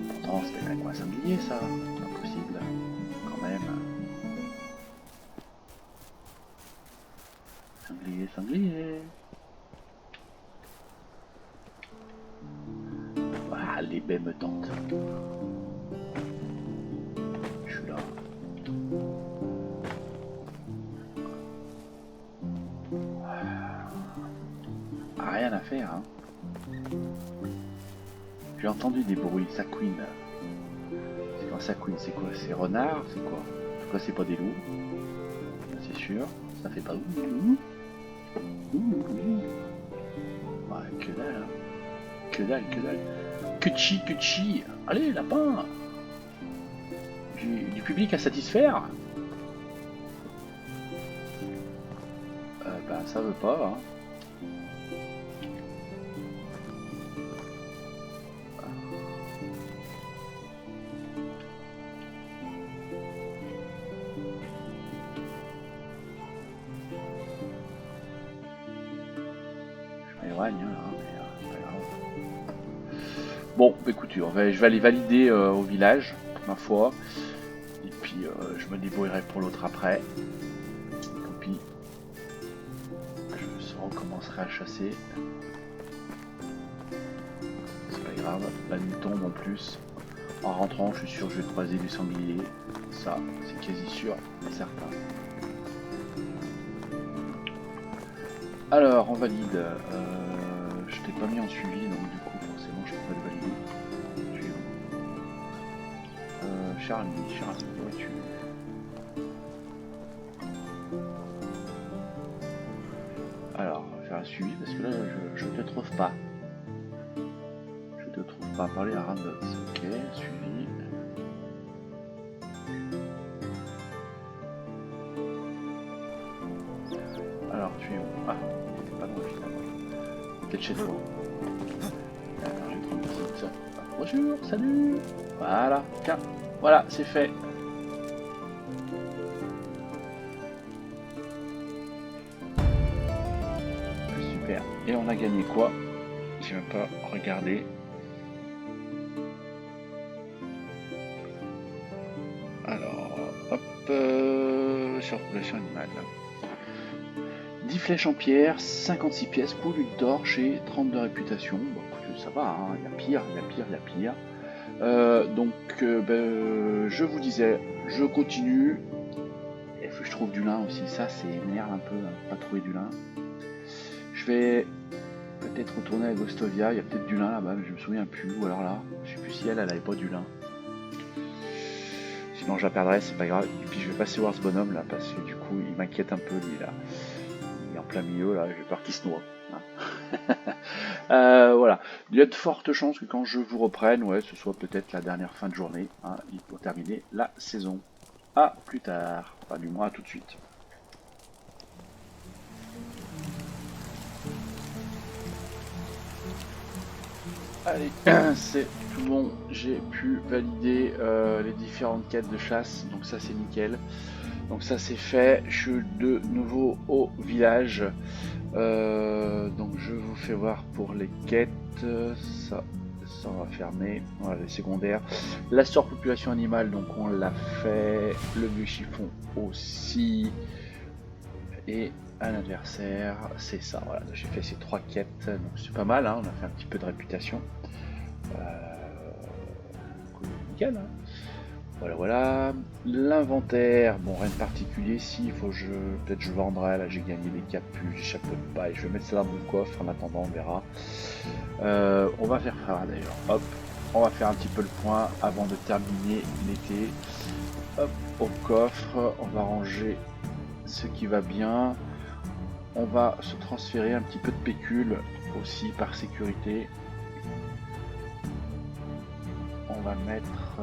Pourtant, c'était un coin singulier, ça. Pas possible. Quand même. Sanglier. les baies me tentent. Je suis là. Rien à faire, hein. J'ai entendu des bruits, ça couine. C'est quand ça couine, c'est quoi? C'est renard? C'est quoi? En tout cas, c'est pas des loups. C'est sûr. Ça fait pas ouh. Ouais, que dalle, hein. Que dalle, que dalle. Que chi, que chi. Allez, lapin. Du public à satisfaire. Bah, ça veut pas, hein. Éloigne, hein, mais pas grave. Bon, écoutez, je vais aller valider au village, ma foi. Et puis je me débrouillerai pour l'autre après. Tant pis. Je recommencerai à chasser. C'est pas grave, la nuit tombe en plus. En rentrant, je suis sûr que je vais croiser du sanglier. Ça, c'est quasi sûr et certain. Alors, on valide. Je t'ai pas mis en suivi, donc du coup, forcément, je peux pas le valider. Suivant. Charlie, où es-tu? Alors, on va faire un suivi parce que là, je ne te trouve pas. Je te trouve pas. Parler à Randots. Ok, suivi. Alors, tu es où? Ah, pas loin finalement. Peut-être chez toi. Attends, je vais prendre une petite. Bonjour, salut. Voilà, tiens. Voilà, c'est fait. Super. Et on a gagné quoi? J'ai même pas regardé. Alors, hop, surpopulation animale. 10 flèches en pierre, 56 pièces, poule une torche et 30 de réputation. Bon, écoute, ça va, hein. Il y a pire, il y a pire, il y a pire. Donc, je vous disais, je continue. Il faut que je trouve du lin aussi. Ça, c'est m'énerve un peu, hein, pas trouver du lin. Je vais peut-être retourner à Gostovia. Il y a peut-être du lin là-bas, mais je me souviens plus. Ou alors là, je sais plus si elle avait pas du lin. Sinon, je la perdrai, c'est pas grave. Et puis, je vais passer voir ce bonhomme là, parce que du coup, il m'inquiète un peu, lui là. Il est en plein milieu là, j'ai peur qu'il se noie. Hein. Voilà. Il y a de fortes chances que quand je vous reprenne, ouais, ce soit peut-être la dernière fin de journée, hein, pour terminer la saison. À plus tard. Enfin, du moins, à tout de suite. Allez, c'est tout bon, j'ai pu valider les différentes quêtes de chasse, donc ça c'est nickel. Donc ça c'est fait, je suis de nouveau au village. Donc je vous fais voir pour les quêtes, ça on va fermer, voilà les secondaires. La surpopulation animale, donc on l'a fait, le vieux chiffon aussi. Et un adversaire, c'est ça, voilà, j'ai fait ces 3 quêtes, donc c'est pas mal, hein, on a fait un petit peu de réputation. Nickel, hein. Voilà, voilà. L'inventaire, bon, rien de particulier. Si, il faut que peut-être je vendrai. Là, j'ai gagné des capuches, des chapeaux de paille. Je vais mettre ça dans mon coffre. En attendant, on verra. On va faire ça d'ailleurs. Hop, on va faire un petit peu le point avant de terminer l'été. Hop, au coffre, on va ranger ce qui va bien. On va se transférer un petit peu de pécule aussi par sécurité. On va mettre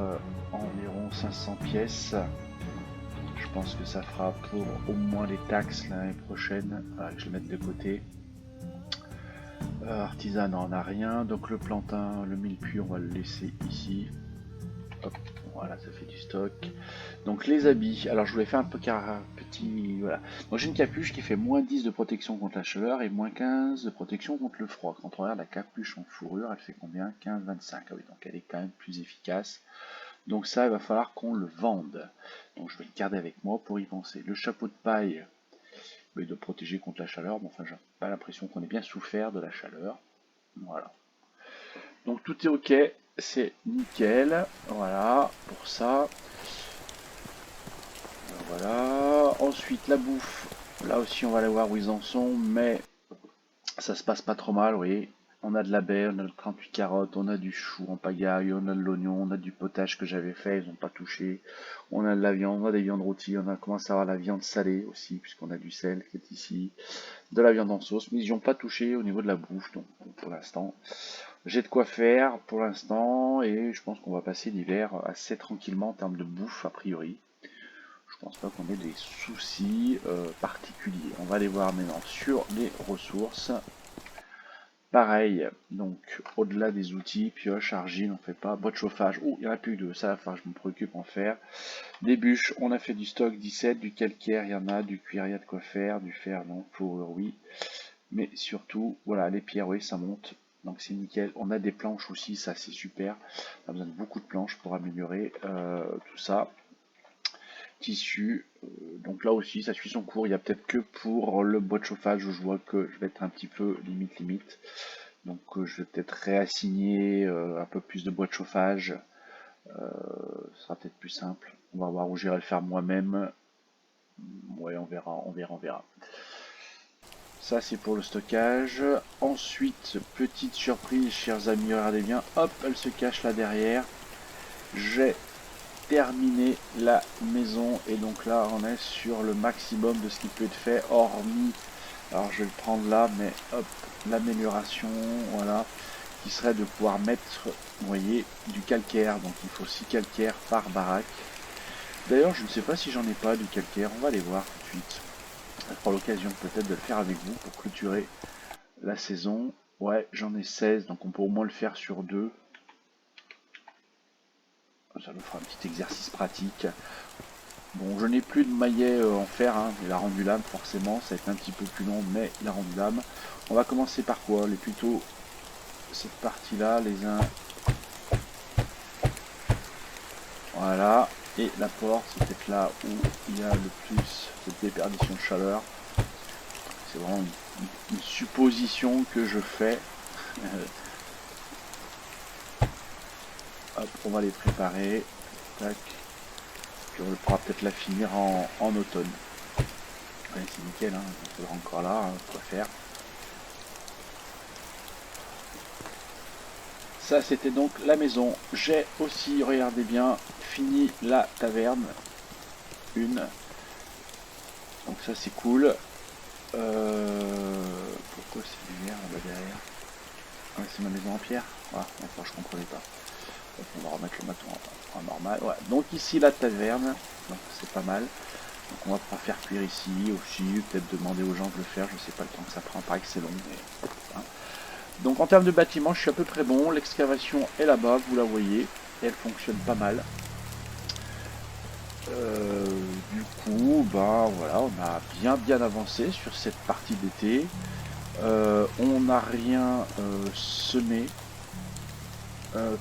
environ 500 pièces. Je pense que ça fera pour au moins les taxes l'année prochaine. Voilà, que je le mette de côté. Artisan n'en a rien. Donc le plantain, le millepuis, on va le laisser ici. Hop, voilà, ça fait du stock. Donc les habits. Alors je voulais faire un peu petit. Voilà. Donc j'ai une capuche qui fait moins 10 de protection contre la chaleur et moins 15 de protection contre le froid. Quand on regarde la capuche en fourrure, elle fait combien? 15, 25. Ah oui, donc elle est quand même plus efficace. Donc ça, il va falloir qu'on le vende. Donc je vais le garder avec moi pour y penser. Le chapeau de paille, de protéger contre la chaleur. Bon, enfin, j'ai pas l'impression qu'on ait bien souffert de la chaleur. Voilà. Donc tout est ok. c'est nickel. Voilà, pour ça. Voilà. Ensuite, la bouffe. Là aussi, on va aller voir où ils en sont, mais ça se passe pas trop mal, oui. On a de la baie, on a de 38 carottes, on a du chou en pagaille, on a de l'oignon, on a du potage que j'avais fait, ils n'ont pas touché. On a de la viande, on a des viandes rôties, on a commencé à avoir la viande salée aussi, puisqu'on a du sel qui est ici. De la viande en sauce, mais ils n'y ont pas touché au niveau de la bouffe, donc pour l'instant. J'ai de quoi faire pour l'instant, et je pense qu'on va passer l'hiver assez tranquillement en termes de bouffe, a priori. Je pense pas qu'on ait des soucis particuliers. On va aller voir maintenant sur les ressources. Pareil, donc au-delà des outils, pioche, argile, on fait pas. Boîte de chauffage, il n'y en a plus de ça, enfin je me préoccupe en faire. Des bûches, on a fait du stock 17, du calcaire, il y en a, du cuir, il y a de quoi faire, du fer, non, fourrure, oui. Mais surtout, voilà, les pierres, oui, ça monte. Donc c'est nickel. On a des planches aussi, ça c'est super. On a besoin de beaucoup de planches pour améliorer tout ça. Tissu, donc là aussi ça suit son cours. Il n'y a peut-être que pour le bois de chauffage où je vois que je vais être un petit peu limite. Donc je vais peut-être réassigner un peu plus de bois de chauffage. Ce sera peut-être plus simple. On va voir où j'irai le faire moi-même. Ouais, on verra, on verra, on verra. Ça c'est pour le stockage. Ensuite, petite surprise, chers amis, regardez bien. Hop, elle se cache là derrière. J'ai terminé la maison et donc là on est sur le maximum de ce qui peut être fait, hormis, alors je vais le prendre là, mais hop, l'amélioration, voilà, qui serait de pouvoir mettre, vous voyez, du calcaire. Donc il faut 6 calcaires par baraque. D'ailleurs je ne sais pas si j'en ai pas du calcaire, on va aller voir tout de suite. Ça fera l'occasion peut-être de le faire avec vous pour clôturer la saison. Ouais, j'en ai 16, donc on peut au moins le faire sur 2. Ça nous fera un petit exercice pratique. Bon, je n'ai plus de maillet en fer, hein. Il a rendu l'âme forcément, ça va être un petit peu plus long, mais il a rendu l'âme. On va commencer par quoi? Les plutôt cette partie-là, les uns. Voilà. Et la porte, c'est peut-être là où il y a le plus de déperdition de chaleur. C'est vraiment une supposition que je fais. Hop, on va les préparer. Tac. Puis on pourra peut-être la finir en automne. Ouais, c'est nickel, hein. Il faudra encore là, hein, quoi faire. Ça c'était donc la maison. J'ai aussi, regardez bien, fini la taverne. Une. Donc ça c'est cool. Pourquoi c'est du verre là-bas derrière? Ah, c'est ma maison en pierre. Voilà, d'accord, je comprenais pas. Donc, on va remettre le maton en normal. Ouais. Donc ici la taverne, donc c'est pas mal. Donc on va pouvoir faire cuire ici aussi, peut-être demander aux gens de le faire, je sais pas le temps que ça prend, pareil que c'est long. Mais, hein. Donc en termes de bâtiment, je suis à peu près bon. L'excavation est là-bas, vous la voyez, et elle fonctionne pas mal. Du coup, bah voilà, on a bien avancé sur cette partie d'été. On n'a rien semé,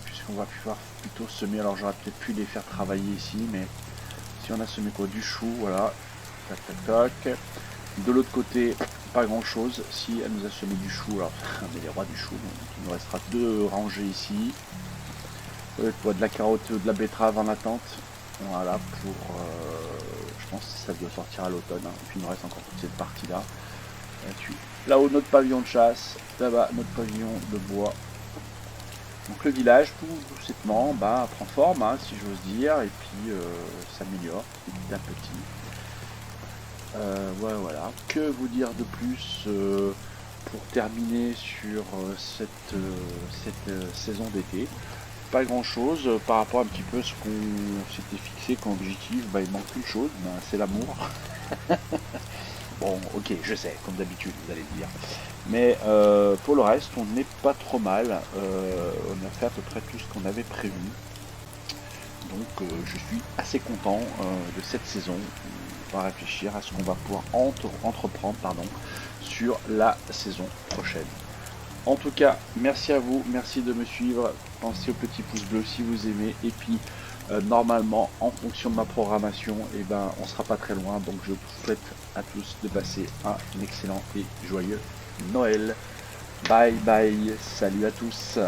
puisqu'on va pouvoir plutôt semer. Alors j'aurais peut-être pu les faire travailler ici, mais si on a semé quoi, du chou, voilà, tac tac tac. De l'autre côté, pas grand chose. Si elle nous a semé du chou, alors on est les rois du chou, donc il nous restera 2 rangées ici. De la carotte, de la betterave en attente. Voilà, pour je pense que ça doit sortir à l'automne, hein. Et puis il nous reste encore toute cette partie là. Là-haut notre pavillon de chasse, là-bas notre pavillon de bois. Donc le village tout doucement prend forme, hein, si j'ose dire, et puis s'améliore petit à petit. Voilà. Que vous dire de plus pour terminer sur cette saison d'été? Pas grand chose par rapport un petit peu à ce qu'on s'était fixé comme objectif. Il manque une chose, c'est l'amour. Bon, ok, je sais, comme d'habitude, vous allez dire. Mais pour le reste, on n'est pas trop mal. On a fait à peu près tout ce qu'on avait prévu. Donc je suis assez content de cette saison. On va réfléchir à ce qu'on va pouvoir entreprendre sur la saison prochaine. En tout cas, merci à vous, merci de me suivre. Pensez au petit pouce bleu si vous aimez. Et puis normalement, en fonction de ma programmation, on sera pas très loin. Donc je vous souhaite à tous de passer un excellent et joyeux Noël. Bye bye, salut à tous.